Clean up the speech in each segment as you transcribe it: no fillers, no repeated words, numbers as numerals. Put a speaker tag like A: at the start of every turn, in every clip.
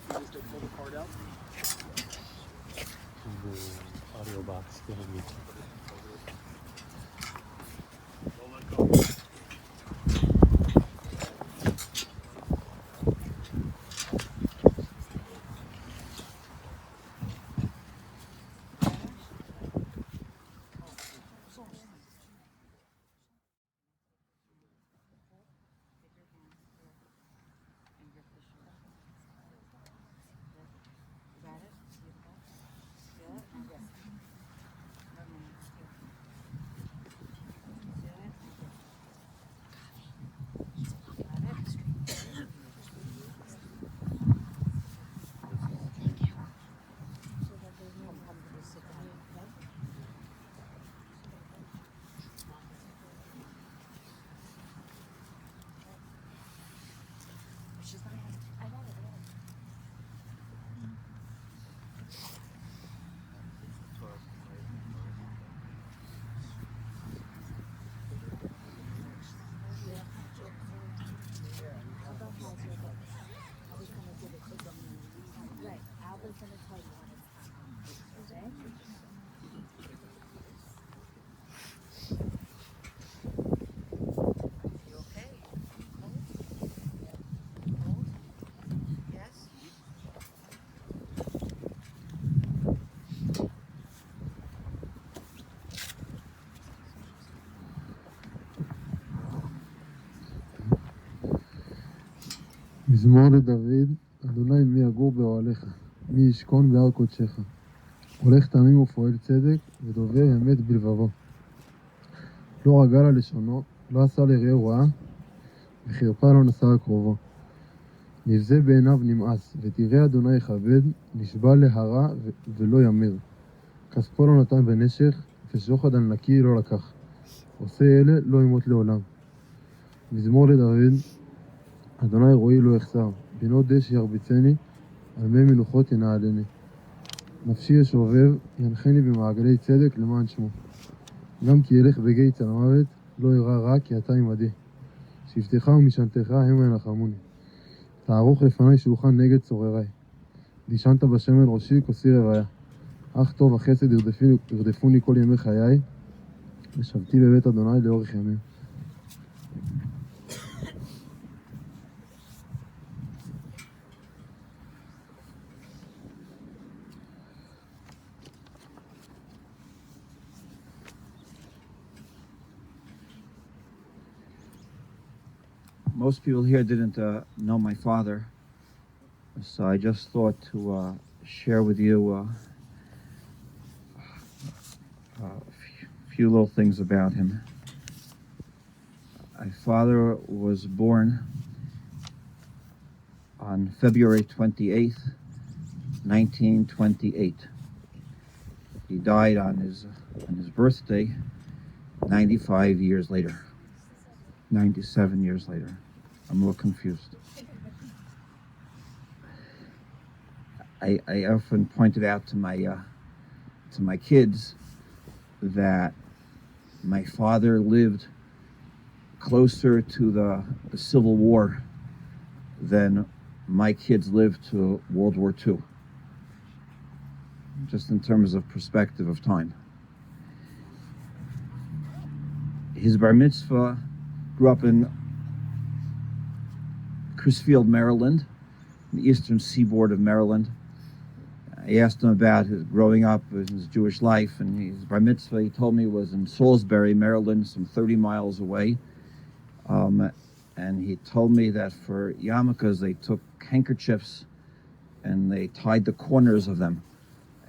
A: just to pull the card out.
B: The audio box behind me.
A: Don't let go.
C: מזמור לדוד, אדוני מי יגור באוהליך, מי ישכון בהר קודשך. הולך תמים ופועל צדק, ודובר אמת בלבבו. לא רגל על לשונו, לא עשה לרעהו רעה, וחרפה לא נשא על קרובו. נבזה בעיניו נמאס, ותראה אדוני יכבד, נשבע להרע ולא ימר. כספו לא נתן בנשך, ושוחד על נקי לא לקח. עושה אלה לא ימות לעולם. מזמור לדוד, אדוני רואי לא יחסר, בינו דשא ירביצני, על מי מנוחות ינעלני. נפשי ישובב, ינחני במעגלי צדק למען שמו. גם כי ילך בגיא צל המוות, לא ירא רע כי אתה עמדי. שבטך ומשענתך המה ינחמוני. תערוך לפני שולחן נגד צורריי. דישנת בשמן ראשי כוסי רוויה. אך טוב החסד ירדפוני כל ימי חיי, ושבתי בבית אדוני לאורך ימים.
D: Most people here didn't know my father, so I just thought to share with you a few little things about him. My father was born on February 28th, 1928. He died on his birthday 95 years later, 97 years later. I'm a little confused. I often pointed out to my kids that my father lived closer to the Civil War than my kids lived to World War II, just in terms of perspective of time. His bar mitzvah grew up in Crisfield, Maryland, the eastern seaboard of Maryland. I asked him about his growing up, his Jewish life, and his bar mitzvah, he told me, was in Salisbury, Maryland, some 30 miles away. And he told me that for yarmulkes, they took handkerchiefs and they tied the corners of them.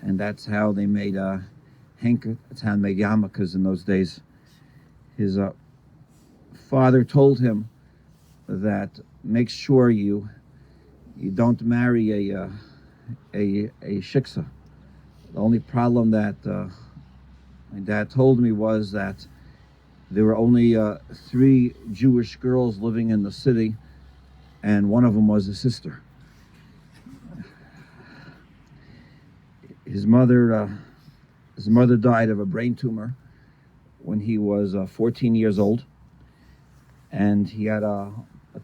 D: And that's how they made that's how they made yarmulkes in those days. His father told him that make sure you don't marry a shiksa. The only problem that my dad told me was that there were only 3 Jewish girls living in the city, and one of them was a sister. His mother died of a brain tumor when he was 14 years old, and he had a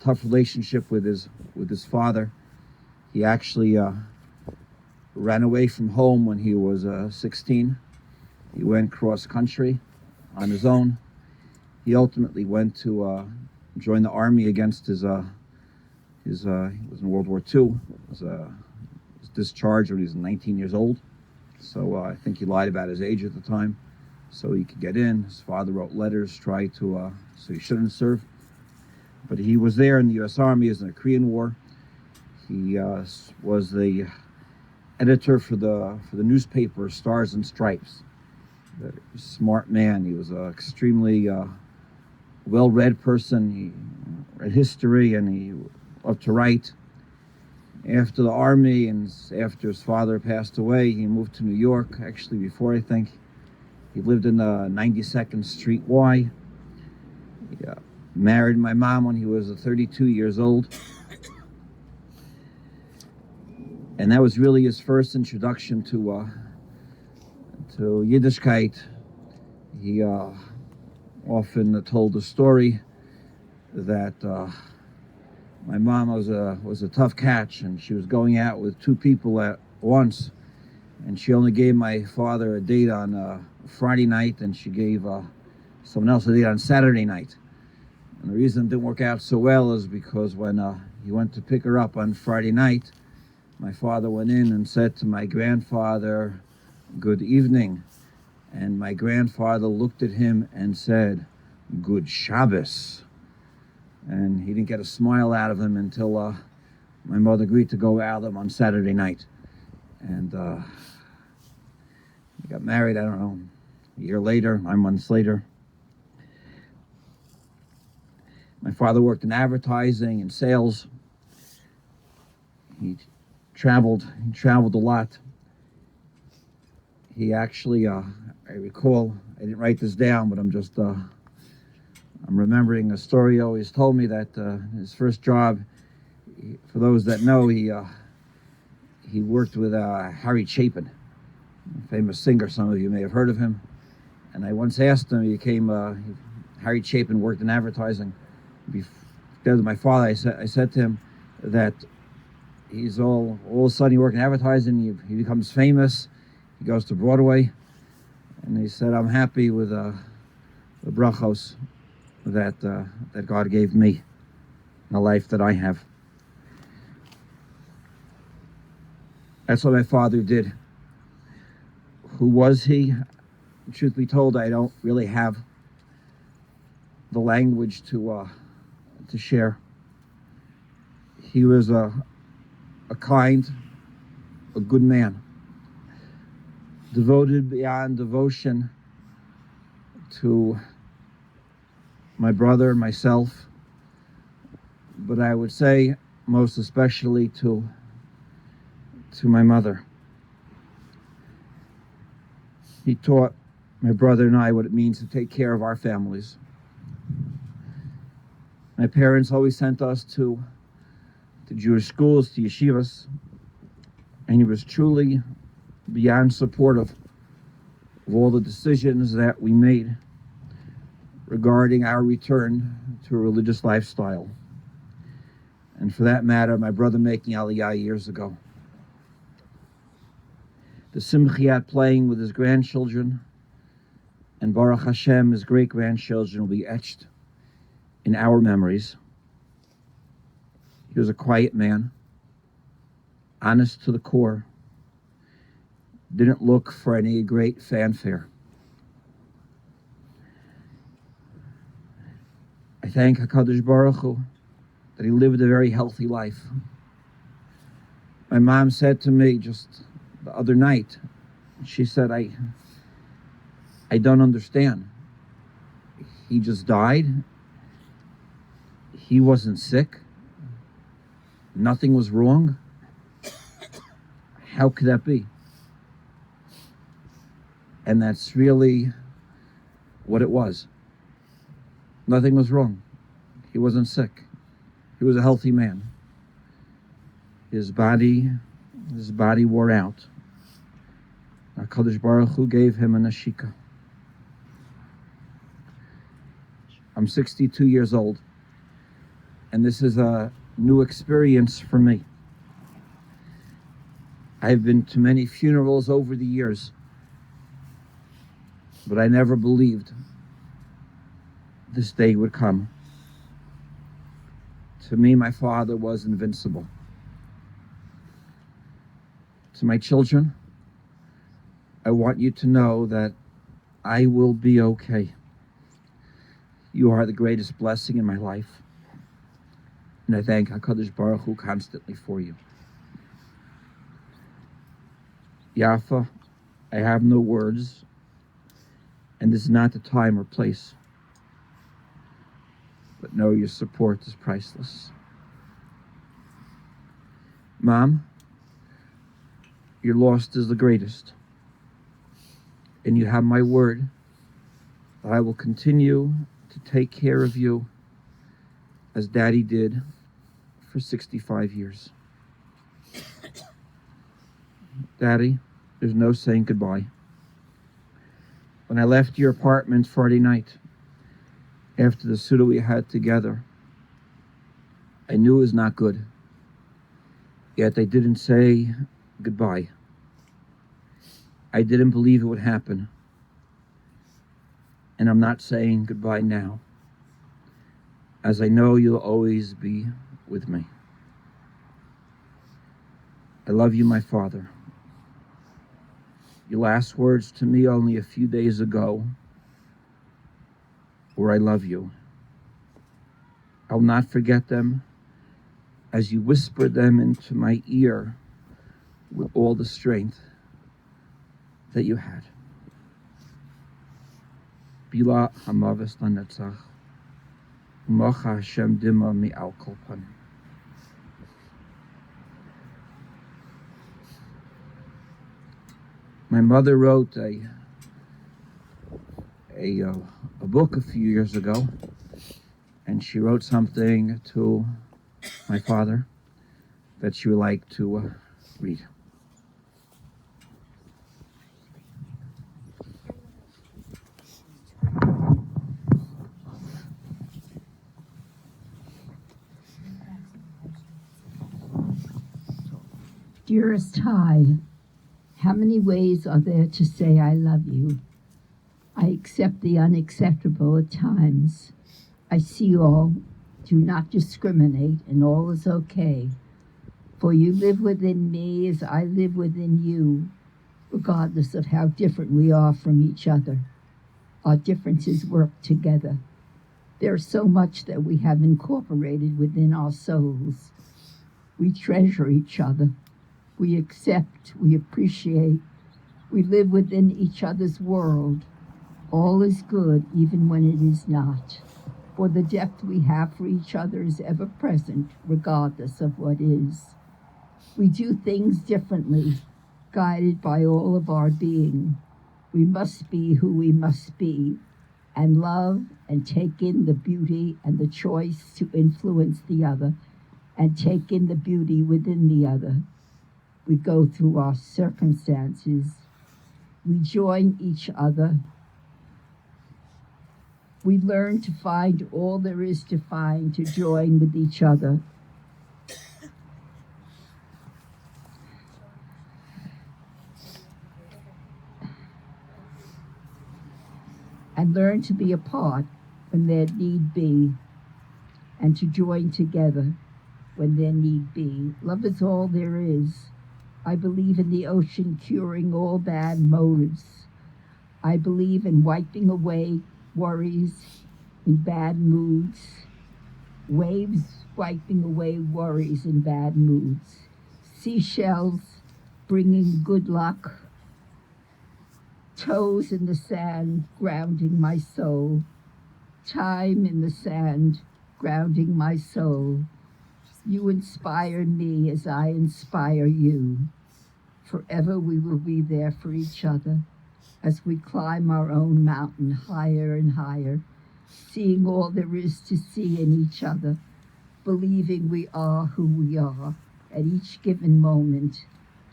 D: tough relationship with his father. He actually ran away from home when he was 16. He went cross country on his own. He ultimately went to join the army against his he was in World War II. Was discharged when he was 19 years old. So I think he lied about his age at the time, so he could get in. His father wrote letters, tried to, so he shouldn't serve. But he was there in the U.S. Army as in the Korean War. He was the editor for the newspaper Stars and Stripes. A smart man. He was an extremely well-read person. He read history and he loved to write. After the army and after his father passed away, he moved to New York. Actually, before, I think, he lived in 92nd Street Y. He married my mom when he was 32 years old. And that was really his first introduction to Yiddishkeit. He often told the story that my mom was a tough catch, and she was going out with two people at once, and she only gave my father a date on Friday night, and she gave someone else a date on Saturday night. And the reason it didn't work out so well is because when he went to pick her up on Friday night, my father went in and said to my grandfather, "Good evening." And my grandfather looked at him and said, "Good Shabbos." And he didn't get a smile out of him until my mother agreed to go out with him on Saturday night. And he got married, I don't know, a year later, 9 months later. My father worked in advertising and sales. He traveled a lot. He actually, I recall, I didn't write this down, but I'm remembering a story he always told me that his first job, for those that know, he worked with Harry Chapin, a famous singer. Some of you may have heard of him. And I once asked him, Harry Chapin worked in advertising. Before my father, I said to him that he's all of a sudden he worked in advertising, he becomes famous, he goes to Broadway, and he said, "I'm happy with the brachos that God gave me, the life that I have." That's what my father did. Who was he? Truth be told, I don't really have the language to share. He was a kind, a good man, devoted beyond devotion to my brother and myself, but I would say most especially to my mother. He taught my brother and I what it means to take care of our families. My parents always sent us to Jewish schools, to yeshivas, and he was truly beyond supportive of all the decisions that we made regarding our return to a religious lifestyle. And for that matter, my brother making Aliyah years ago. The simchiyat playing with his grandchildren, and Baruch Hashem, his great-grandchildren, will be etched in our memories. He was a quiet man, honest to the core, didn't look for any great fanfare. I thank HaKadosh Baruch Hu that he lived a very healthy life. My mom said to me just the other night, she said, I don't understand. He just died. He wasn't sick. Nothing was wrong. How could that be? And that's really what it was. Nothing was wrong. He wasn't sick. He was a healthy man. His body wore out. HaKadosh Baruch Hu gave him a nashika. I'm 62 years old, and this is a new experience for me. I've been to many funerals over the years, but I never believed this day would come. To me, my father was invincible. To my children, I want you to know that I will be okay. You are the greatest blessing in my life, and I thank HaKadosh Baruch Hu constantly for you. Yafa, I have no words, and this is not the time or place, but know your support is priceless. Mom, your loss is the greatest, and you have my word that I will continue to take care of you as Daddy did for 65 years. Daddy, there's no saying goodbye. When I left your apartment Friday night, after the Suda we had together, I knew it was not good. Yet I didn't say goodbye. I didn't believe it would happen. And I'm not saying goodbye now, as I know you'll always be with me. I love you, my father. Your last words to me only a few days ago were, I love you. I'll not forget them as you whispered them into my ear with all the strength that you had. Bila hamavis lanetzach, u'mocha Hashem dima mi'al kol panim. My mother wrote a book a few years ago, and she wrote something to my father that she would like to read.
E: Dearest Hy, how many ways are there to say I love you? I accept the unacceptable at times. I see all, do not discriminate, and all is okay. For you live within me as I live within you, regardless of how different we are from each other. Our differences work together. There's so much that we have incorporated within our souls. We treasure each other. We accept, we appreciate, we live within each other's world. All is good even when it is not, for the depth we have for each other is ever present, regardless of what is. We do things differently, guided by all of our being. We must be who we must be, and love and take in the beauty and the choice to influence the other, and take in the beauty within the other. We go through our circumstances. We join each other. We learn to find all there is to find to join with each other. And learn to be apart when there need be, and to join together when there need be. Love is all there is. I believe in the ocean curing all bad motives. I believe in wiping away worries in bad moods. Waves wiping away worries in bad moods. Seashells bringing good luck. Toes in the sand grounding my soul. Time in the sand grounding my soul. You inspire me as I inspire you. Forever we will be there for each other as we climb our own mountain higher and higher, seeing all there is to see in each other, believing we are who we are at each given moment,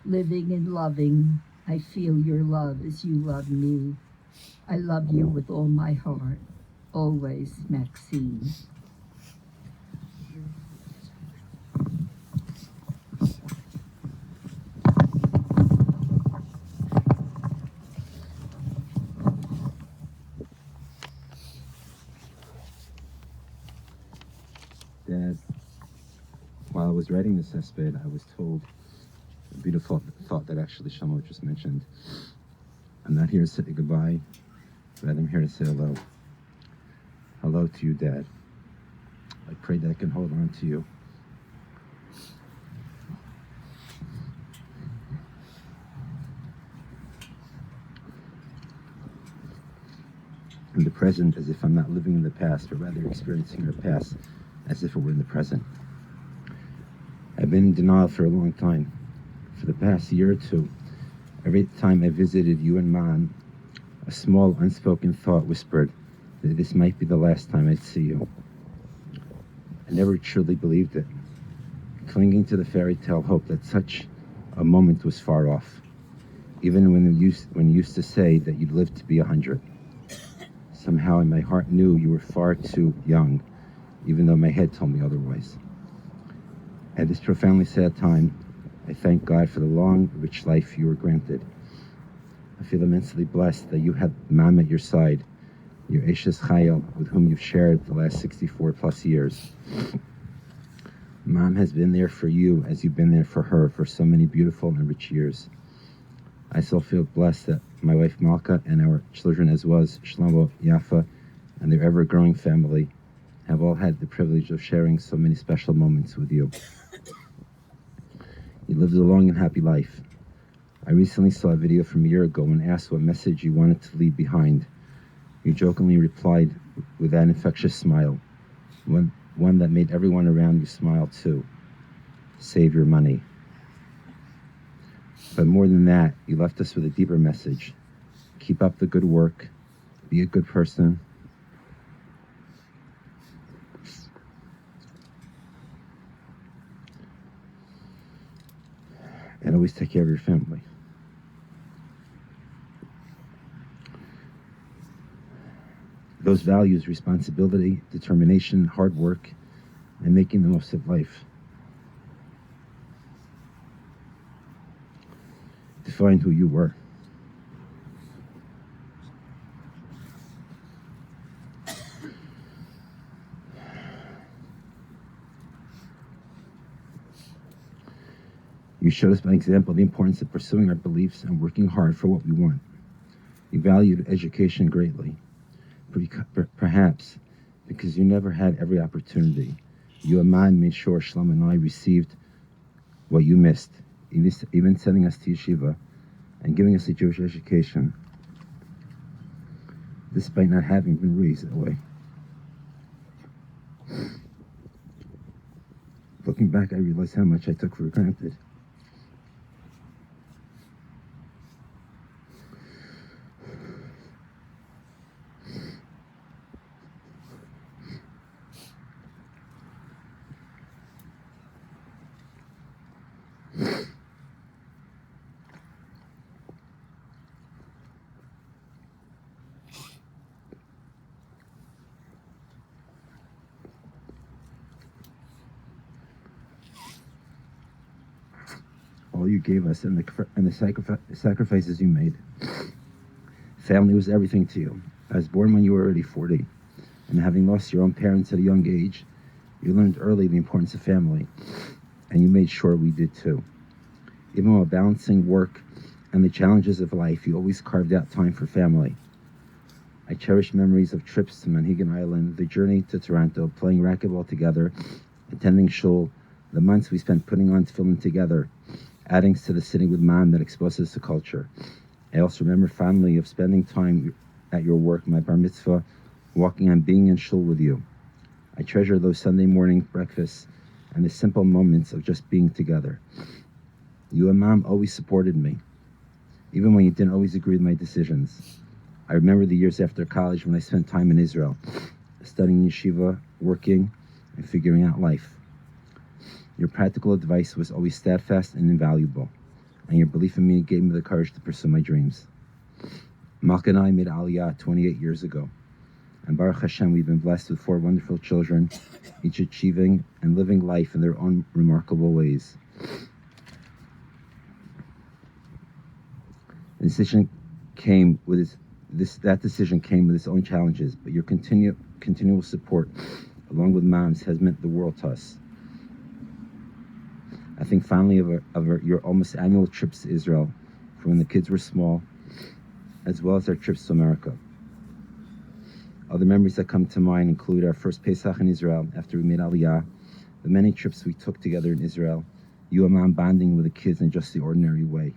E: living and loving. I feel your love as you love me. I love you with all my heart. Always, Maxine.
F: was writing this hesped, I was told a beautiful thought that actually Shlomo just mentioned. I'm not here to say goodbye, but I'm here to say hello. Hello to you, Dad. I pray that I can hold on to you. In the present, as if I'm not living in the past, but rather experiencing the past as if it were in the present. I've been in denial for a long time. For the past year or two, every time I visited you and Mom, a small unspoken thought whispered that this might be the last time I'd see you. I never truly believed it, clinging to the fairy tale hope that such a moment was far off, even when you used to say that you'd live to be 100. Somehow in my heart knew you were far too young, even though my head told me otherwise. At this profoundly sad time, I thank God for the long, rich life you were granted. I feel immensely blessed that you had Mom at your side, your Eshes Chayil, with whom you've shared the last 64 plus years. Mom has been there for you as you've been there for her for so many beautiful and rich years. I still feel blessed that my wife Malka and our children, as well as Shlomo, Yafa, and their ever-growing family, have all had the privilege of sharing so many special moments with you. You lived a long and happy life. I recently saw a video from a year ago and asked what message you wanted to leave behind. You jokingly replied with that infectious smile, one that made everyone around you smile too. Save your money. But more than that, you left us with a deeper message. Keep up the good work. Be a good person. And always take care of your family. Those values, responsibility, determination, hard work, and making the most of life, defined who you were. You showed us by example the importance of pursuing our beliefs and working hard for what we want. You valued education greatly, perhaps because you never had every opportunity. You and Mom made sure Shlomo and I received what you missed, even sending us to yeshiva and giving us a Jewish education, despite not having been raised that way. Looking back, I realized how much I took for granted. All you gave us and the sacrifices you made. Family was everything to you. I was born when you were already 40, and having lost your own parents at a young age, you learned early the importance of family, and you made sure we did too. Even while balancing work and the challenges of life, you always carved out time for family. I cherish memories of trips to Manhegan Island, the journey to Toronto, playing racquetball together, attending shul, the months we spent putting on film together, adding to the sitting with Mom that exposed us to culture. I also remember fondly of spending time at your work, my bar mitzvah, walking and being in shul with you. I treasure those Sunday morning breakfasts and the simple moments of just being together. You and Mom always supported me, even when you didn't always agree with my decisions. I remember the years after college when I spent time in Israel, studying yeshiva, working, and figuring out life. Your practical advice was always steadfast and invaluable, and your belief in me gave me the courage to pursue my dreams. Malka and I made Aliyah 28 years ago, and Baruch Hashem, we've been blessed with 4 wonderful children, each achieving and living life in their own remarkable ways. The decision came with that decision came with its own challenges, but your continual support, along with Mom's, has meant the world to us. I think fondly of your almost annual trips to Israel from when the kids were small, as well as our trips to America. Other memories that come to mind include our first Pesach in Israel after we made Aliyah, the many trips we took together in Israel, you and Mom bonding with the kids in just the ordinary way.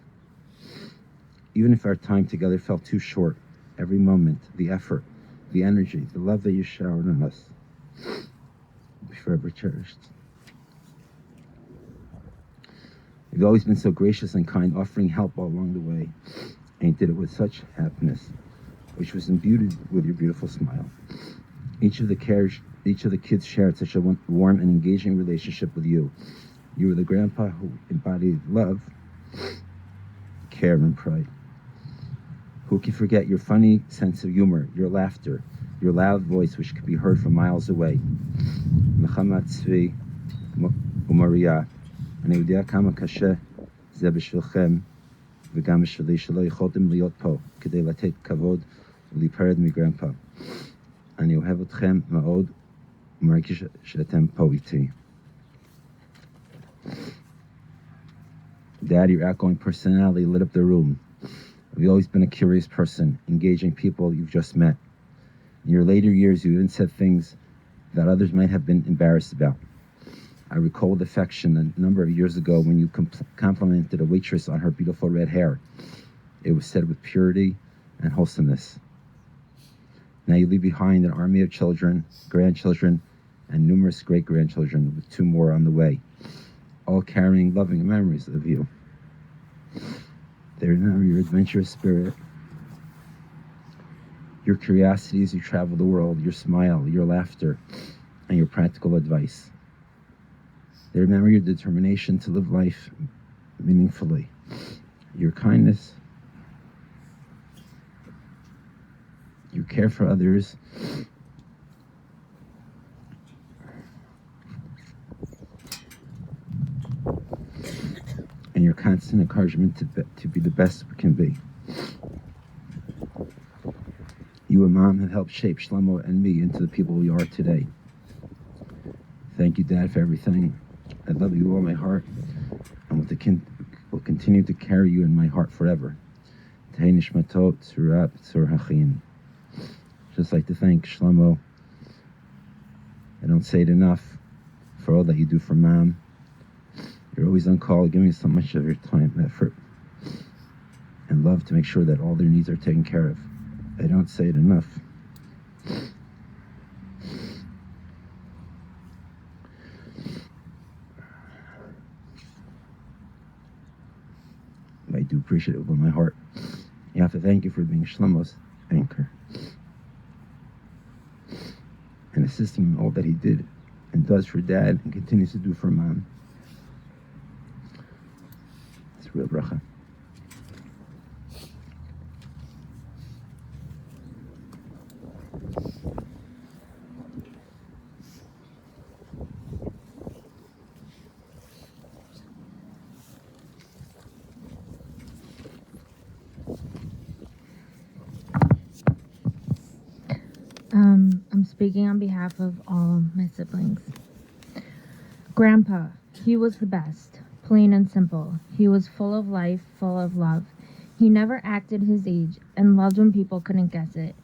F: Even if our time together felt too short, every moment, the effort, the energy, the love that you showered on us will be forever cherished. You've always been so gracious and kind, offering help all along the way, and you did it with such happiness, which was imbued with your beautiful smile. Each of the kids shared such a warm and engaging relationship with you. You were the grandpa who embodied love, care, and pride. Who can forget your funny sense of humor, your laughter, your loud voice which could be heard from miles away? Mechamat Tzvi Umaria, אני יודע כמה קשה זה בשבילכם וגם בשבילי שלא יכולתם להיות פה כדי לתת כבוד ולהיפרד מגרנפה. אני אוהב אתכם מאוד ומרגיש שאתם פה איתי. Dad, your outgoing personality lit up the room. You've always been a curious person, engaging people you've just met. In your later years, you even said things that others might have been embarrassed about. I recall with affection a number of years ago when you complimented a waitress on her beautiful red hair. It was said with purity and wholesomeness. Now you leave behind an army of children, grandchildren, and numerous great-grandchildren, with 2 more on the way, all carrying loving memories of you. They remember your adventurous spirit, your curiosity as you travel the world, your smile, your laughter, and your practical advice. They remember your determination to live life meaningfully, your kindness, your care for others, and your constant encouragement to be the best we can be. You and Mom have helped shape Shlomo and me into the people we are today. Thank you, Dad, for everything. I love you with all my heart, and will continue to carry you in my heart forever. Tehei nishmatot tzura b'tzur hachiyim. Just like to thank Shlomo. I don't say it enough for all that you do for Mom. You're always on call, giving so much of your time, effort, and love to make sure that all their needs are taken care of. I don't say it enough. I do appreciate it with my heart. You have to thank you for being Shlomo's anchor and assisting him in all that he did and does for Dad and continues to do for Mom. It's a real bracha.
G: I'm speaking on behalf of all my siblings. Grandpa, he was the best, plain and simple. He was full of life, full of love. He never acted his age and loved when people couldn't guess it.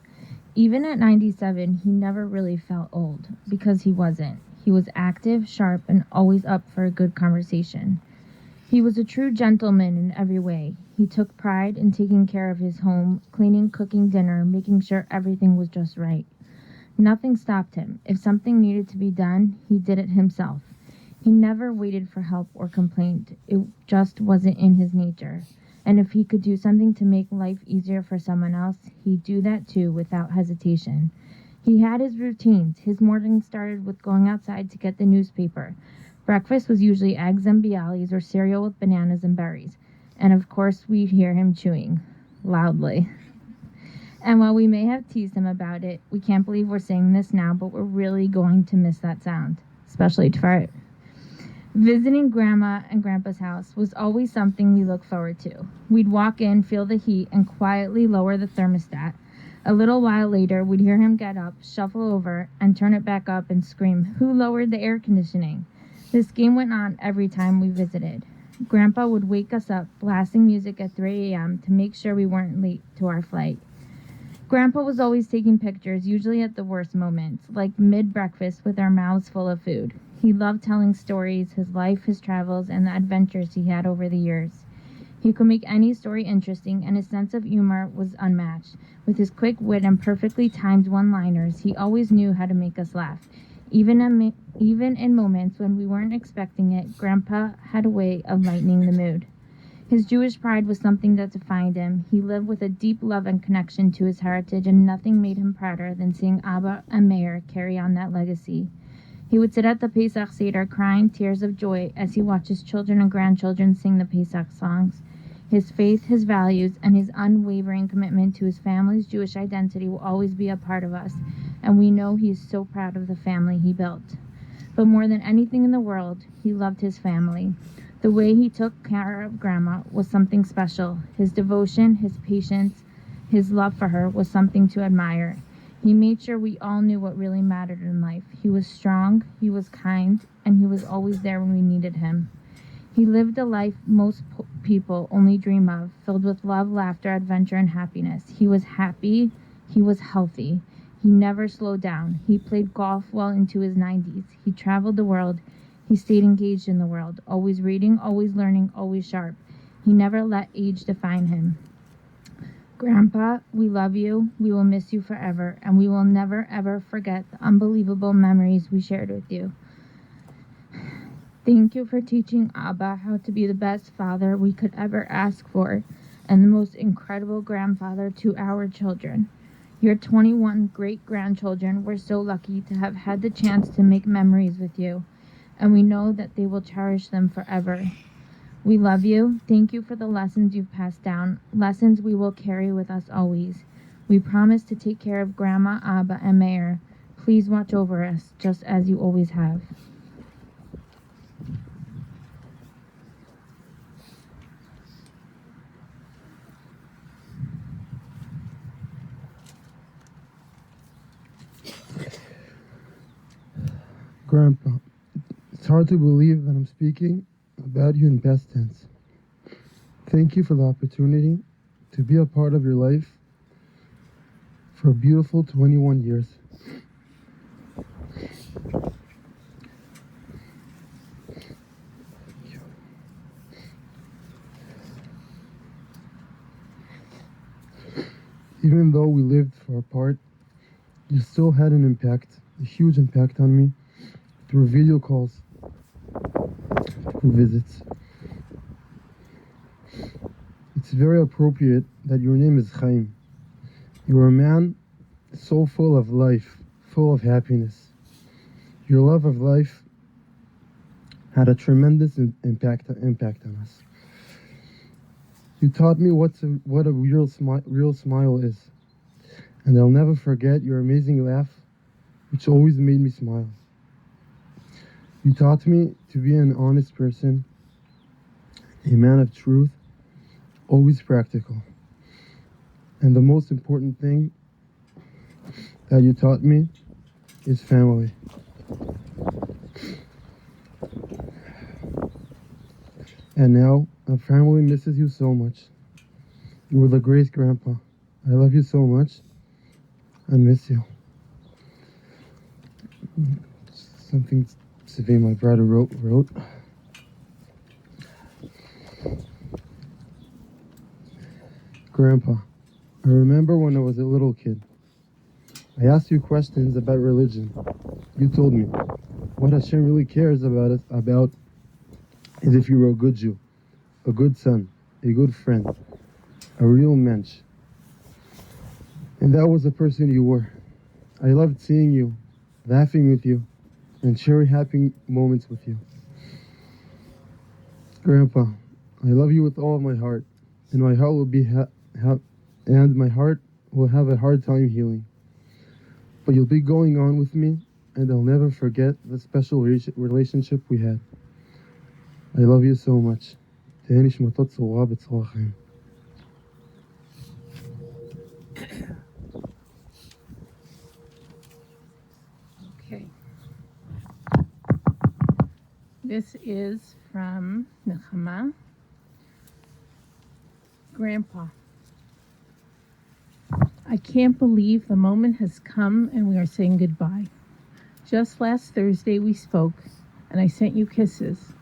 G: Even at 97, he never really felt old, because he wasn't. He was active, sharp, and always up for a good conversation. He was a true gentleman in every way. He took pride in taking care of his home, cleaning, cooking dinner, making sure everything was just right. Nothing stopped him. If something needed to be done, he did it himself. He never waited for help or complained. It just wasn't in his nature. And if he could do something to make life easier for someone else, he'd do that too without hesitation. He had his routines. His morning started with going outside to get the newspaper. Breakfast was usually eggs and bialys or cereal with bananas and berries. And of course, we'd hear him chewing loudly. And while we may have teased him about it, we can't believe we're saying this now, but we're really going to miss that sound, especially Tfart. Visiting Grandma and Grandpa's house was always something we looked forward to. We'd walk in, feel the heat, and quietly lower the thermostat. A little while later, we'd hear him get up, shuffle over, and turn it back up and scream, "Who lowered the air conditioning?" This game went on every time we visited. Grandpa would wake us up blasting music at 3 a.m. to make sure we weren't late to our flight. Grandpa was always taking pictures, usually at the worst moments, like mid-breakfast with our mouths full of food. He loved telling stories, his life, his travels, and the adventures he had over the years. He could make any story interesting, and his sense of humor was unmatched. With his quick wit and perfectly timed one-liners, he always knew how to make us laugh. Even in moments when we weren't expecting it, Grandpa had a way of lightening the mood. His Jewish pride was something that defined him. He lived with a deep love and connection to his heritage, and nothing made him prouder than seeing Abba and Meir carry on that legacy. He would sit at the Pesach Seder crying tears of joy as he watched his children and grandchildren sing the Pesach songs. His faith, his values, and his unwavering commitment to his family's Jewish identity will always be a part of us, and we know he is so proud of the family he built. But more than anything in the world, he loved his family. The way he took care of Grandma was something special. His devotion, his patience, his love for her was something to admire. He made sure we all knew what really mattered in life. He was strong, he was kind, and he was always there when we needed him. He lived a life most people only dream of, filled with love, laughter, adventure, and happiness. He was happy. He was healthy. He never slowed down. He played golf well into his 90s. He traveled the world. He stayed engaged in the world, always reading, always learning, always sharp. He never let age define him. Grandpa, we love you. We will miss you forever, and we will never, ever forget the unbelievable memories we shared with you. Thank you for teaching Abba how to be the best father we could ever ask for and the most incredible grandfather to our children. Your 21 great-grandchildren were so lucky to have had the chance to make memories with you, and we know that they will cherish them forever. We love you. Thank you for the lessons you've passed down, lessons we will carry with us always. We promise to take care of Grandma, Abba, and Meir. Please watch over us, just as you always have.
C: Grandpa, it's hard to believe that I'm speaking about you in past tense. Thank you for the opportunity to be a part of your life for a beautiful 21 years. Even though we lived far apart, you still had an impact, a huge impact on me, through video calls, through visits. It's very appropriate that your name is Chaim. You are a man so full of life, full of happiness. Your love of life had a tremendous impact on us. You taught me what a real smile is, and I'll never forget your amazing laugh, which always made me smile. You taught me to be an honest person, a man of truth, always practical. And the most important thing that you taught me is family. And now, our family misses you so much. You were the great grandpa. I love you so much and miss you. Something Svi, my brother, wrote. Grandpa, I remember when I was a little kid. I asked you questions about religion. You told me what Hashem really cares about is if you were a good Jew, a good son, a good friend, a real mensch. And that was the person you were. I loved seeing you, laughing with you, and sharing happy moments with you. Grandpa, I love you with all of my heart, and my heart will be my heart will have a hard time healing. But you'll be going on with me, and I'll never forget the special relationship we had. I love you so much. תהא נשמתו צרורה בצרור החיים.
E: Okay.
H: This is from Nechama, Grandpa. I can't believe the moment has come and we are saying goodbye. Just last Thursday we spoke, and I sent you kisses.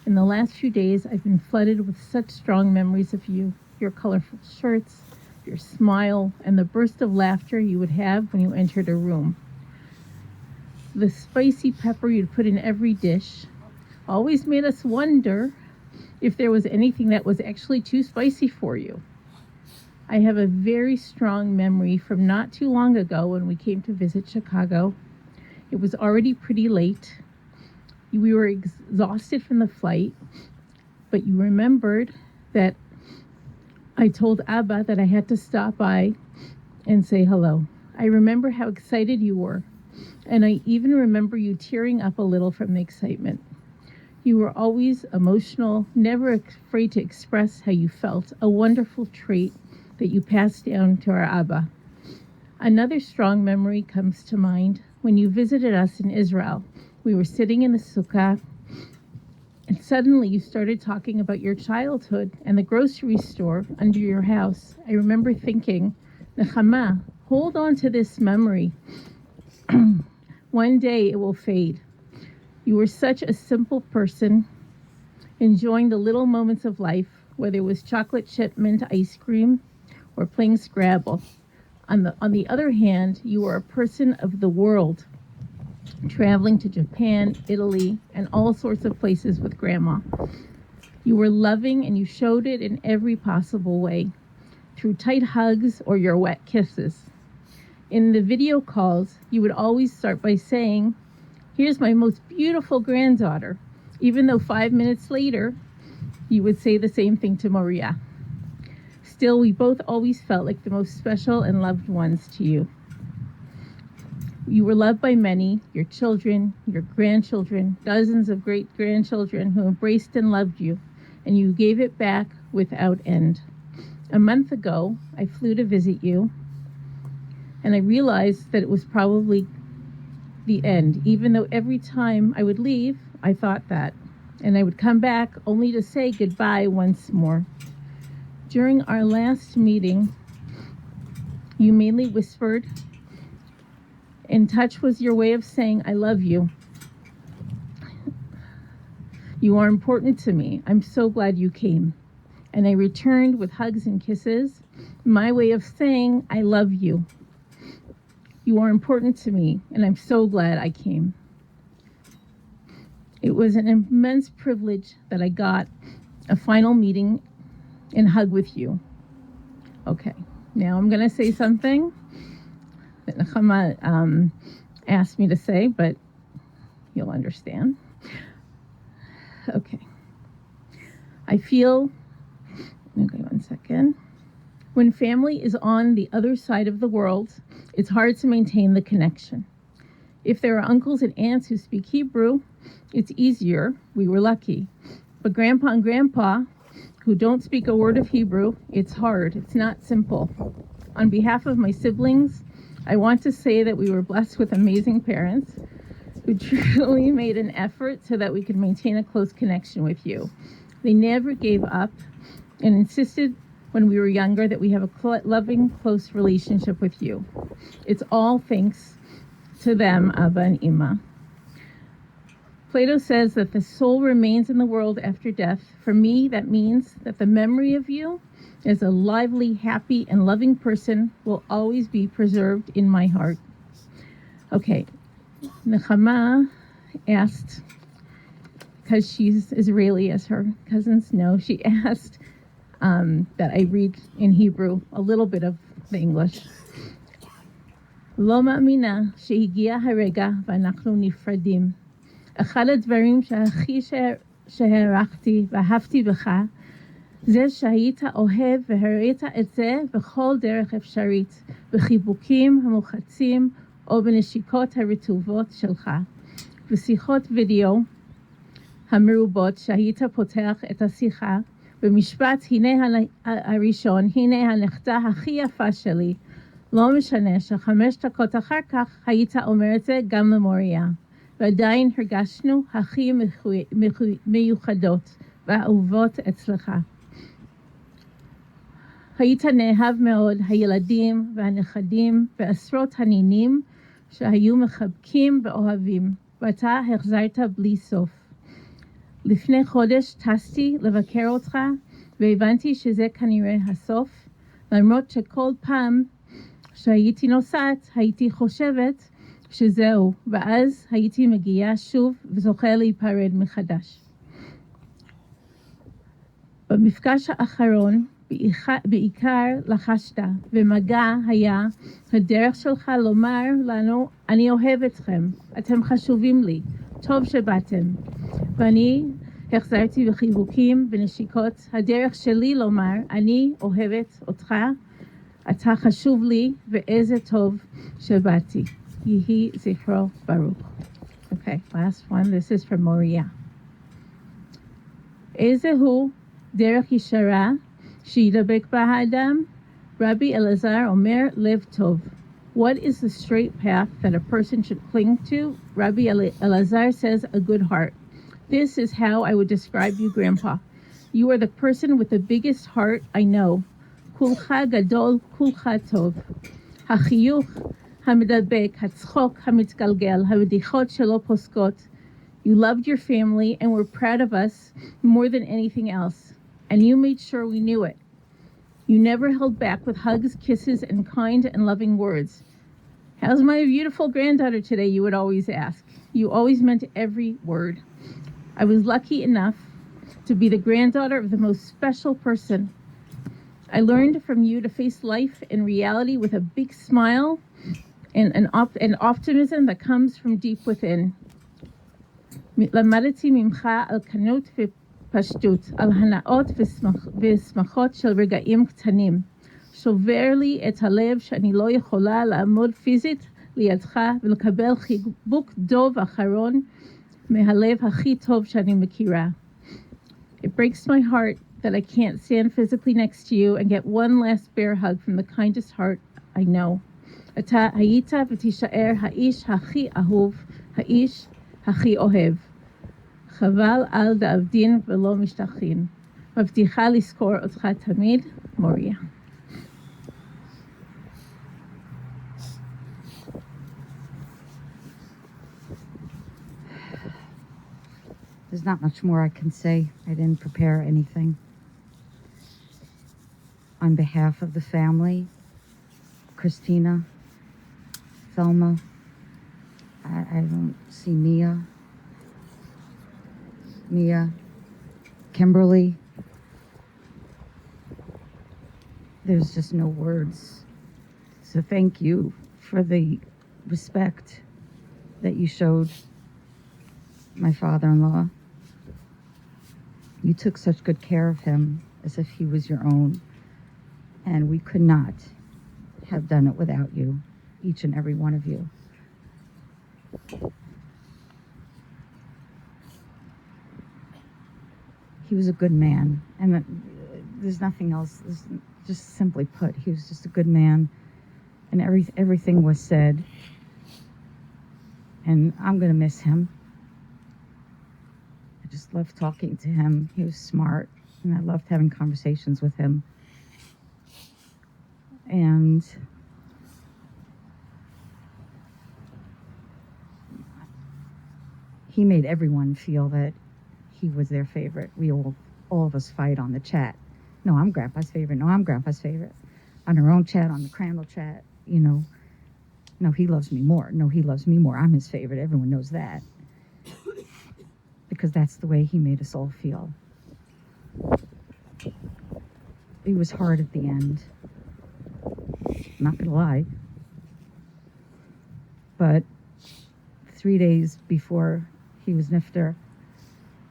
H: In the last few days, I've been flooded with such strong memories of you, your colorful shirts, your smile, and the burst of laughter you would have when you entered a room. The spicy pepper you'd put in every dish always made us wonder if there was anything that was actually too spicy for you. I have a very strong memory from not too long ago when we came to visit Chicago. It was already pretty late. We were exhausted from the flight, but you remembered that I told Abba that I had to stop by and say hello. I remember how excited you were, and I even remember you tearing up a little from the excitement. You were always emotional, never afraid to express how you felt, a wonderful trait that you passed down to our Abba. Another strong memory comes to mind when you visited us in Israel. We were sitting in the sukkah, and suddenly you started talking about your childhood and the grocery store under your house. I remember thinking, Nechama, hold on to this memory. One day it will fade. You were such a simple person, enjoying the little moments of life, whether it was chocolate chip mint ice cream or playing Scrabble. On the other hand, you were a person of the world, traveling to Japan, Italy, and all sorts of places with Grandma. You were loving, and you showed it in every possible way, through tight hugs or your wet kisses. In the video calls, you would always start by saying, "Here's my most beautiful granddaughter," even though 5 minutes later, you would say the same thing to Maria. Still, we both always felt like the most special and loved ones to you. You were loved by many, your children, your grandchildren, dozens of great-grandchildren who embraced and loved you, and you gave it back without end. A month ago, I flew to visit you, and I realized that it was probably the end, even though every time I would leave, I thought that, and I would come back only to say goodbye once more. During our last meeting, you mainly whispered, and touch was your way of saying, "I love you. You are important to me. I'm so glad you came." And I returned with hugs and kisses, my way of saying, "I love you. You are important to me, and I'm so glad I came." It was an immense privilege that I got a final meeting and hug with you. Okay, now I'm going to say something that Nechama asked me to say, but you'll understand. Okay. Okay, 1 second. When family is on the other side of the world, it's hard to maintain the connection. If there are uncles and aunts who speak Hebrew, it's easier. We were lucky. But Grandpa and Grandpa, who don't speak a word of Hebrew, it's hard. It's not simple. On behalf of my siblings, I want to say that we were blessed with amazing parents who truly made an effort so that we could maintain a close connection with you. They never gave up and insisted when we were younger that we have a loving, close relationship with you. It's all thanks to them, Abba and Ima. Plato says that the soul remains in the world after death. For me, that means that the memory of you as a lively, happy, and loving person will always be preserved in my heart. Okay, Nechama asked, because she's Israeli, as her cousins know, she asked that I read in Hebrew a little bit of the English. לא מאמינה שהגיע הרגע ואנחנו נפרדים. אחד הדברים שהכי שהערכתי ואהבתי בך זה שהיית אוהב והראית את זה בכל דרך אפשרית, בחיבוקים המוחצים או בנשיקות הרטובות שלך, בשיחות וידאו המרובות שהיית פותח את השיחה, במשפט הנה הראשון, הנה הנכדה הכי יפה שלי, לא משנה ש5 דקות אחר כך היית אומר את זה גם למוריה, ועדיין הרגשנו הכי מיוחדות ואהובות אצלך. היית נאהב מאוד, הילדים והנכדים ועשרות הנינים שהיו מחבקים ואוהבים, ואתה החזרת בלי סוף. לפני חודש טסתי לבקר אותך, והבנתי שזה כנראה הסוף, למרות שכל פעם שהייתי נוסעת, הייתי חושבת שזהו, ואז הייתי מגיעה שוב וזוכה להיפרד מחדש. במפגש האחרון, בעיקר לחשת, ומגע היה הדרך שלך לומר לנו, אני אוהב אתכם, אתם חשובים לי, טוב שבאתם. ואני החזרתי בחיבוקים ונשיקות, הדרך שלי לומר, אני אוהבת אותך, אתה חשוב לי, ואיזה טוב שבאתי. יהי זכרו ברוך. Okay, last one, this is from Moria. איזה הוא דרך ישרה שידבק בה האדם? Rabbi Elazar אומר לב טוב. What is the straight path that a person should cling to? Rabbi Elazar says a good heart. This is how I would describe you, Grandpa. You are the person with the biggest heart I know. Kulcha gadol, kulcha tov. Hachiyuch hamedabek, hatzchok hamitgalgel, habedichot shelo poskot. You loved your family and were proud of us more than anything else. And you made sure we knew it. You never held back with hugs, kisses, and kind and loving words. How's my beautiful granddaughter today, you would always ask. You always meant every word. I was lucky enough to be the granddaughter of the most special person. I learned from you to face life and reality with a big smile and optimism that comes from deep within. למדתי ממך על כנות ופשטות, על הנאות ושמחות של רגעים קטנים. שובר לי את הלב שאני לא יכולה לעמוד פיזית לידך ולקבל חיבוק דוב אחרון מהלב הכי טוב שאני מכירה. It breaks my heart that I can't stand physically next to you and get one last bear hug from the kindest heart I know. אתה היית ותישאר האיש הכי אהוב, האיש הכי אוהב. חבל על דאבדין ולא משתכחין. מבטיחה לזכור אותך תמיד, מוריה.
I: There's not much more I can say. I didn't prepare anything. On behalf of the family, Christina, Thelma, I don't see Mia, Kimberly. There's just no words. So thank you for the respect that you showed my father-in-law. You took such good care of him as if he was your own. And we could not have done it without you, each and every one of you. He was a good man, and there's nothing else. Just simply put, he was just a good man, and everything was said. And I'm going to miss him. I just loved talking to him. He was smart, and I loved having conversations with him. And he made everyone feel that he was their favorite. We all of us fight on the chat. No, I'm Grandpa's favorite. No, I'm Grandpa's favorite. On our own chat, on the Crandall chat, you know. No, he loves me more. No, he loves me more. I'm his favorite. Everyone knows that. Because that's the way he made us all feel. It was hard at the end. Not gonna lie. But 3 days before he was nifter,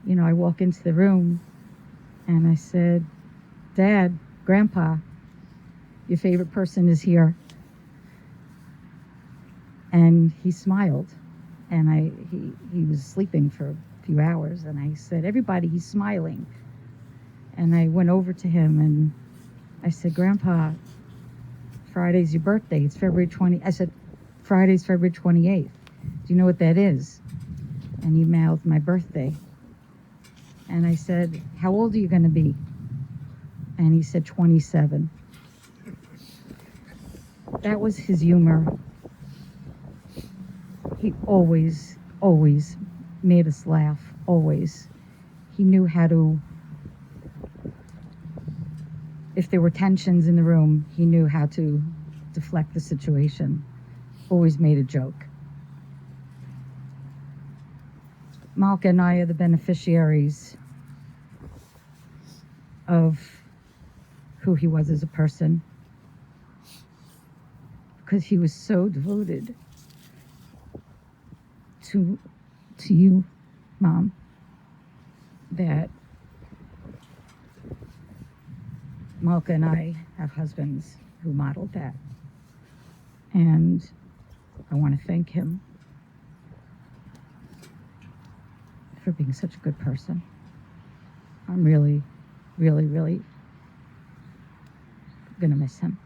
I: you know, I walk into the room and I said, Dad, Grandpa, your favorite person is here. And he smiled, and he was sleeping for a few hours, and I said, everybody, he's smiling. And I went over to him and I said, Grandpa, Friday's your birthday. It's February 20. I said, Friday's February 28th. Do you know what that is? and he mouthed my birthday. And I said, "How old are you going to be?" And he said, 27. That was his humor. He always, always made us laugh, always. He knew how to, if there were tensions in the room, he knew how to deflect the situation. Always made a joke. Malka and I are the beneficiaries of who he was as a person, because he was so devoted to you, Mom, that Malka and I have husbands who modeled that. And I want to thank him for being such a good person. I'm really, really, really gonna miss him.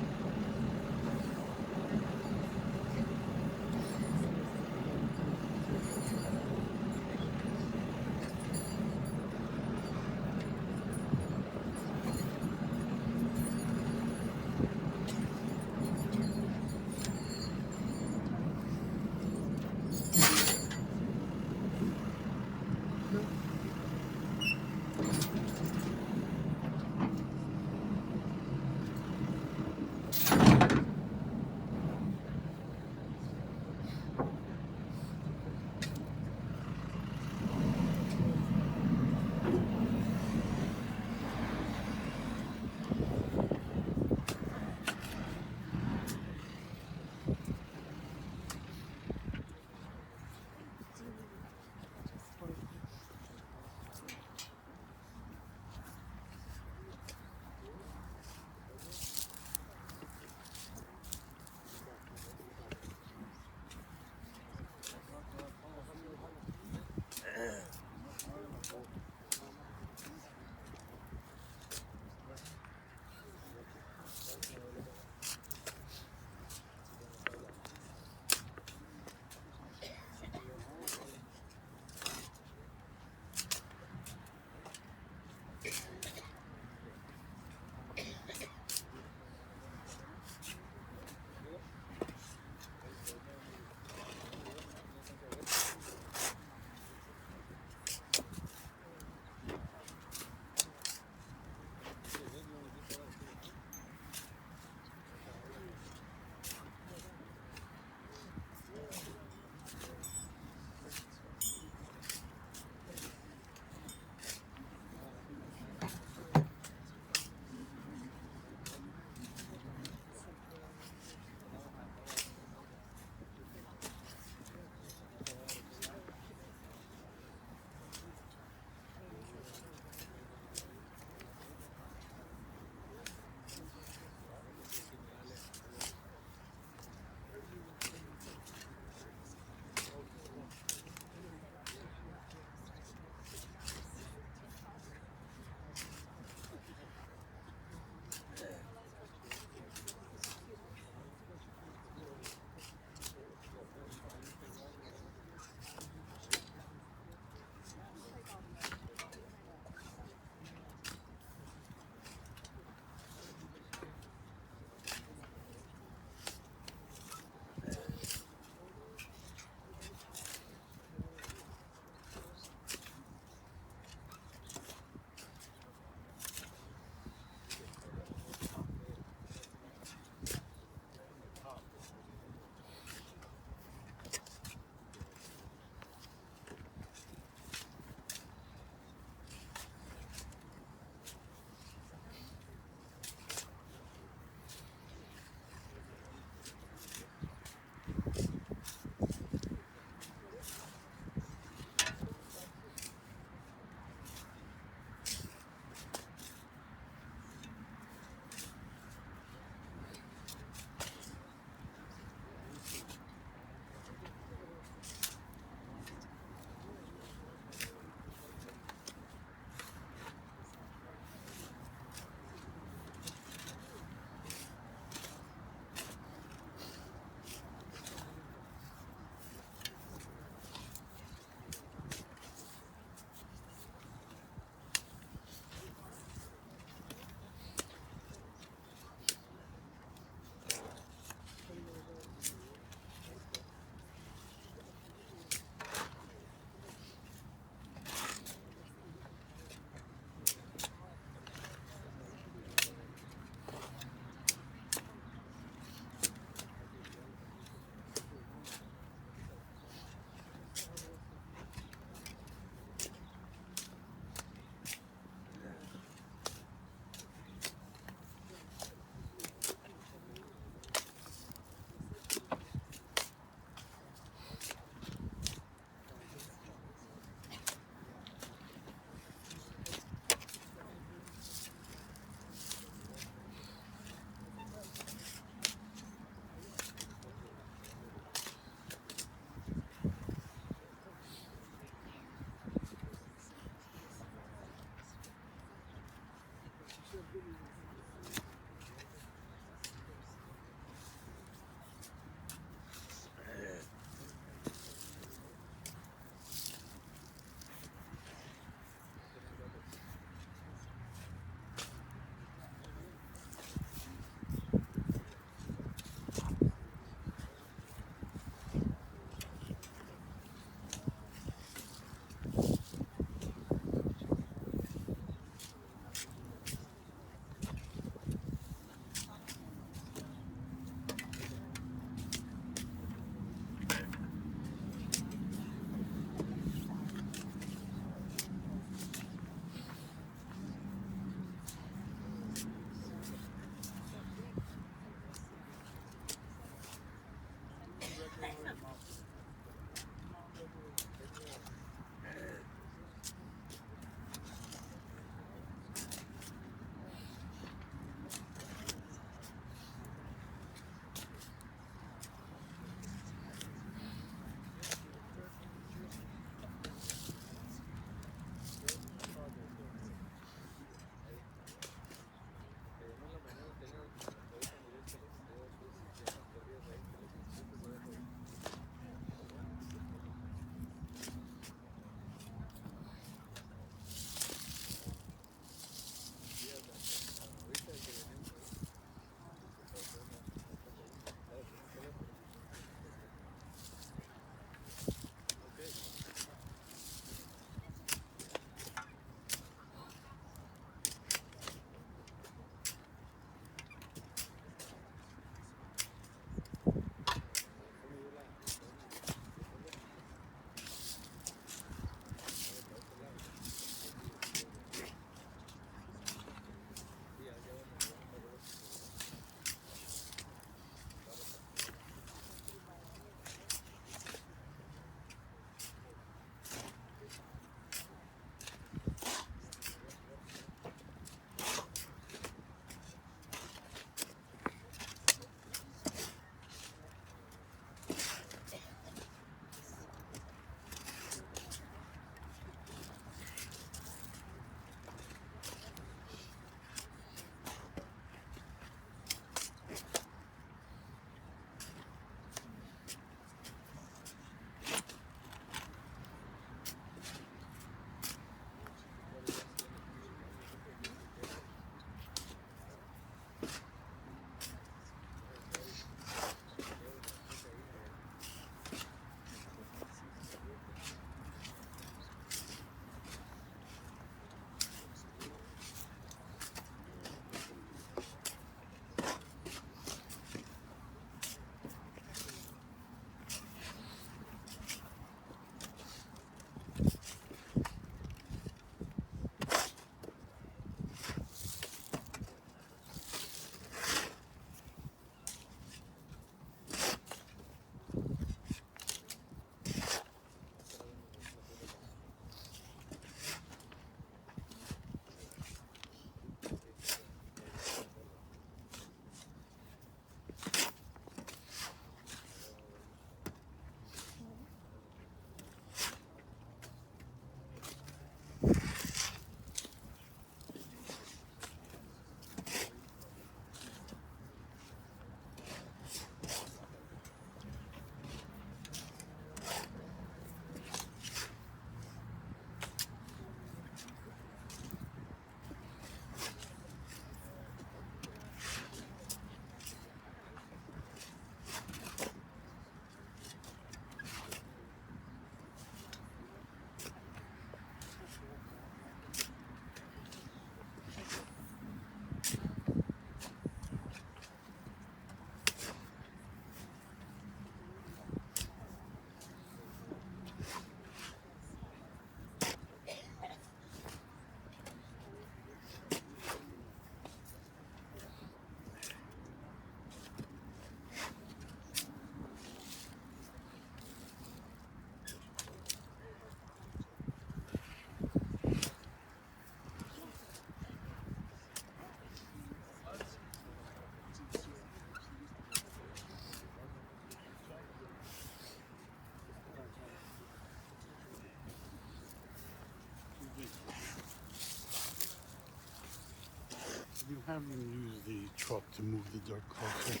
B: you have them use the truck to move the dirt closer?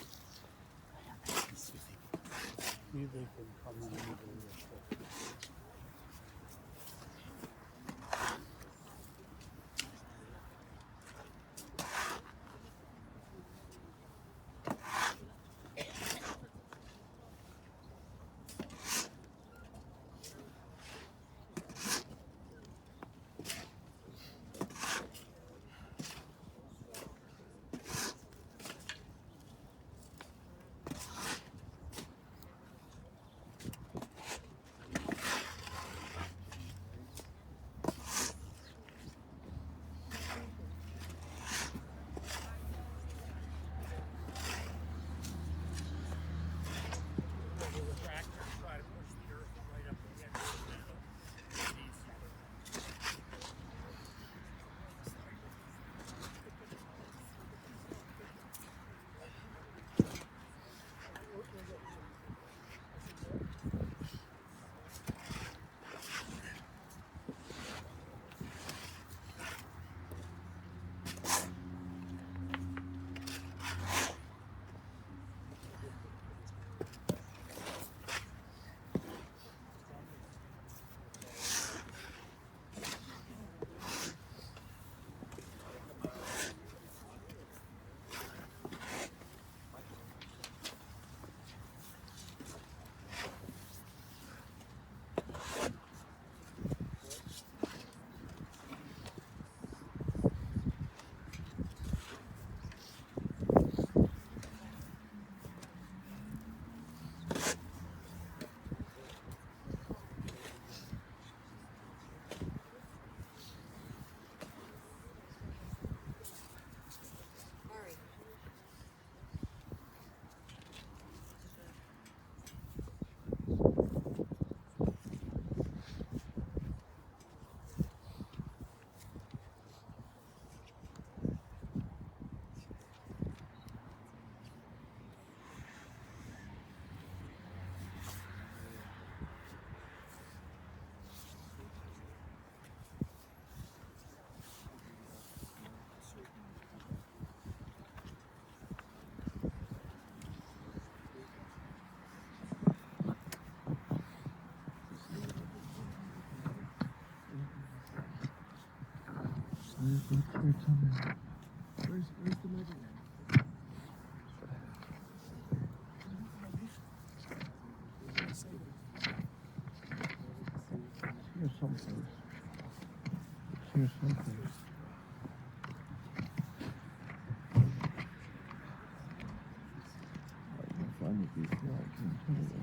B: Maybe they can come and move it real quick.
A: Where's the mother?
C: Here's something. Here's something. I can find it before I can tell you.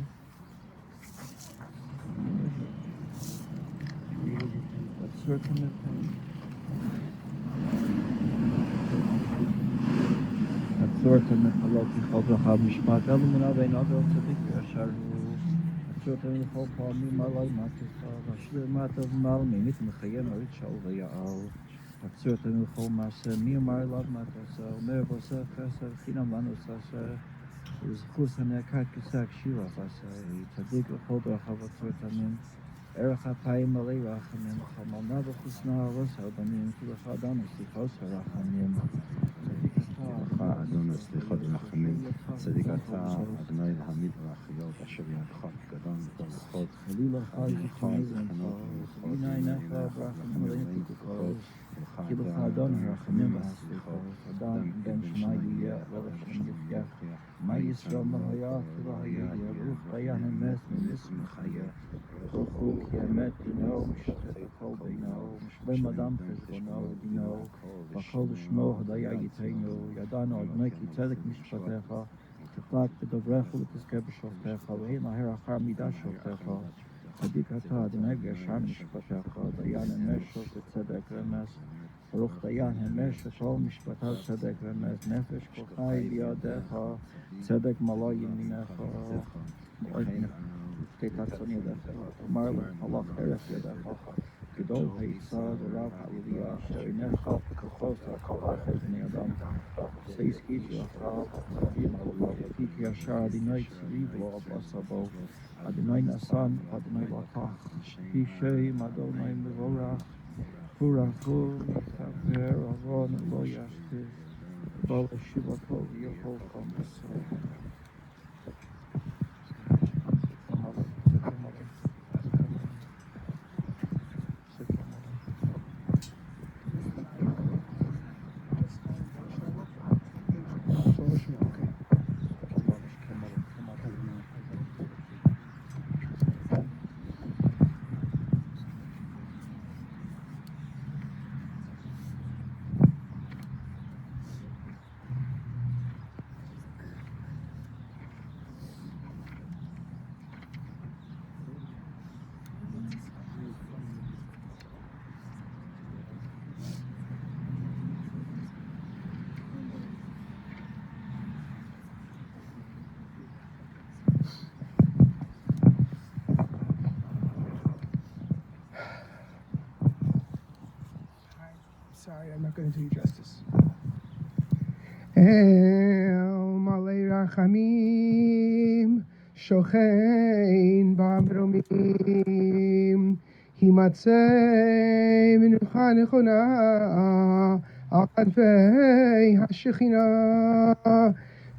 C: That's certain thing.
D: הצורת המחלות יכולת לך משפט אלו מנה בין עבר צדיק וישר הוא הצורת המחול פעמים עלי מתך והשביר מטה ומעל מימית מחיה מרית שאול ויעל הצורת המחול מעשה מי אמר אליו מתעשה אומר ועושה חסר חינם לנו עשה וזכוס הנעקת כשק שירה עשה צדיק לכל דרכיו הצורת המין ערך אפיים מלא רחמים חמלנה וחוסנה הרוסה בנים כי לך אדם וסליחוס הרחמים
F: אדון הסליחות ורחמים, צדיק אתה, אדוני להעמיד והחיות, אשר ידך גדול מכל כוחות,
D: חלילה חי
F: וחנות וחנות,
D: הנה עיניך ברחמים עלינו תקוחות, כי לך אדון הרחמים והסליחות, אדם בן שמע יהיה, ולשם יחיה, מה ישראל מהיה, ולא היה, ברוך דיין אמת מניסם חיה, ברוך כי אמת דינו, משתת הכל בינו, משלם אדם חשבונו דינו, וכל לשמו הודיה ייתנו, ידענו אדוני כי צדק משפטיך, תחלק בדבריך ותזכה בשופטיך, ואין להר אחר מידה שופטיך, צדיק אתה אדוני וישר משפטיך, דיין אמת שופט צדק רמז, ברוך דיין אמת שכל משפטיו צדק רמז, נפש כל חי בידיך, צדק מלא ימינך, תתעצון ידיך, תאמר לך הלך ערך ידיך, גדול היצע ורב העלייה, אשר עיניך וכוחו כל אחז בני אדם, סייסקית שלך, צדיקים עליו, כי ישר אדוני צבי בו עבס בו, אדוני נשן, אדוני לקח, כי שם אדוני מבורך, פורחו מכפר עוון לא ישתף, Bala Shiva Kol Yehol Kol Masai.
A: Sorry, I'm not going to do you justice. El Malay Rachamim Shochein Bamromim Himatzei Menucha Nechona Al Kanfei HaShechina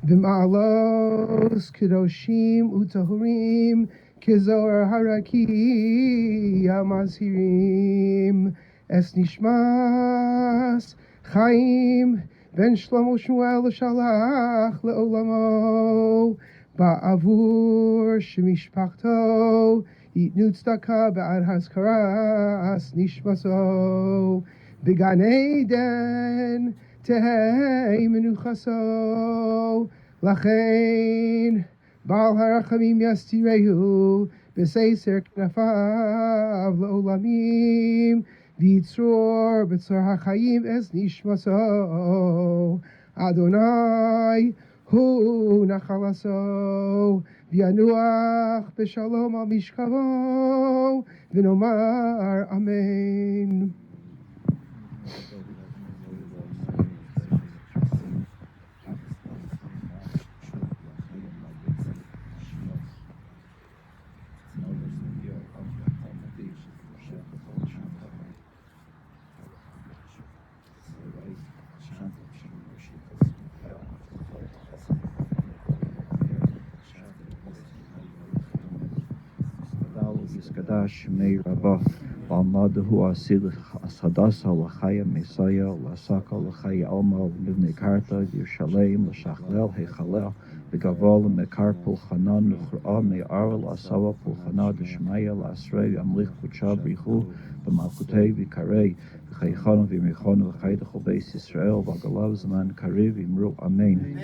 A: B'ma'alos Kedoshim Utahurim Kizor Haraki Yamazhirim Es Nishmas Chaim Ben Shlomo Shmuel Shalach Le'olamo Ba'avur Shemishpachto Yitnu Tzedakah Ba'ad Haskaras Nishmaso B'Gan Eden Tehei Menuchaso Lachein Baal Harachamim Yastirehu B'Seiser Knafav Le'olamim Vitzor B'tzor HaChayim Es Nishmaso Adonai Hu Nachalaso V'yanuach B'Shalom Al Mishkavo V'nomar Amen.
D: Yiskadash Mei Rabba Balmadahu Asil Asadasa Lachaya Messiah Lasaka Lachaya Alma Livne Karta Yerushalayim Lashachlel Hechalel Begavol Mekarpul Hanan Nuchra Me'arel Asawa Pulchana Deshmaya Lasrei Amlich Kuchab Richu B'Malchutei V'Karei V'Chaychon V'Michon V'Chaydach Beis Yisrael V'Galav Zaman Kariv Imru Amen.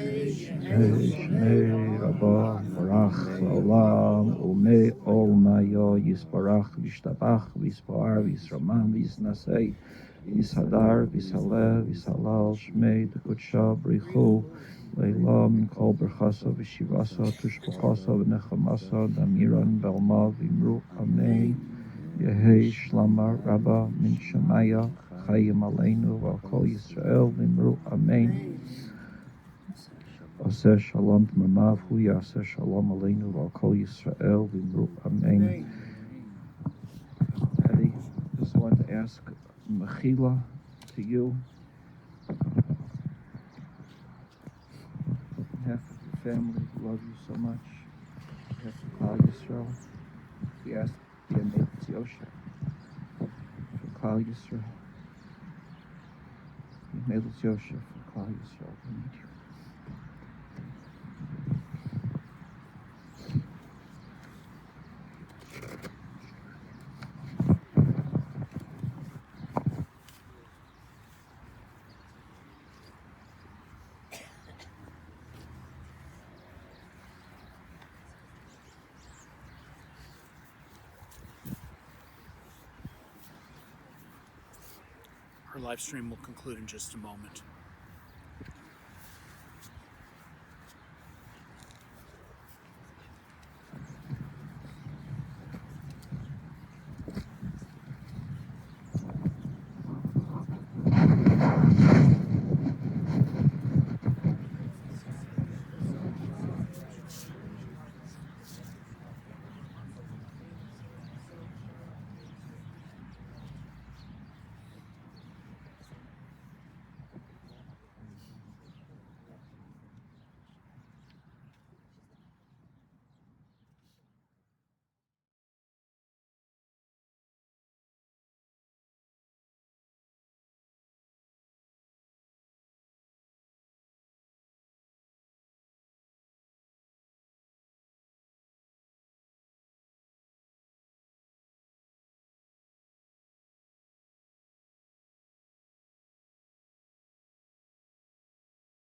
D: Shmei Rabba Barach La'olam Umei Ol Mayo Yisbarach V'Ishtabach V'Yispar V'Yisramam V'Yisnasei V'Yishadar V'Yishaleh V'Yishalal Shmei D'Kutsha B'Richu Leila Min Kol Berchasa V'Shivasa Tushbachasa V'Nechamasa Damiran Belma V'Imru Amen. Yehei Shlama Rabba Min Shemaya Chayim Aleinu V'Al Kol Yisrael V'Imru Amen. Aseh Shalom T'mamav Hu Yaseh Shalom Aleinu V'Al Kol Yisrael V'Imru Amen. Eddie, just wanted to ask Mechila to you. Half of your family love you so much. Half of Klal Yisrael. We ask the Emet Yosha for Klal Yisrael. Emet Yosha for Klal Yisrael. We need you.
B: Our live stream will conclude in just a moment.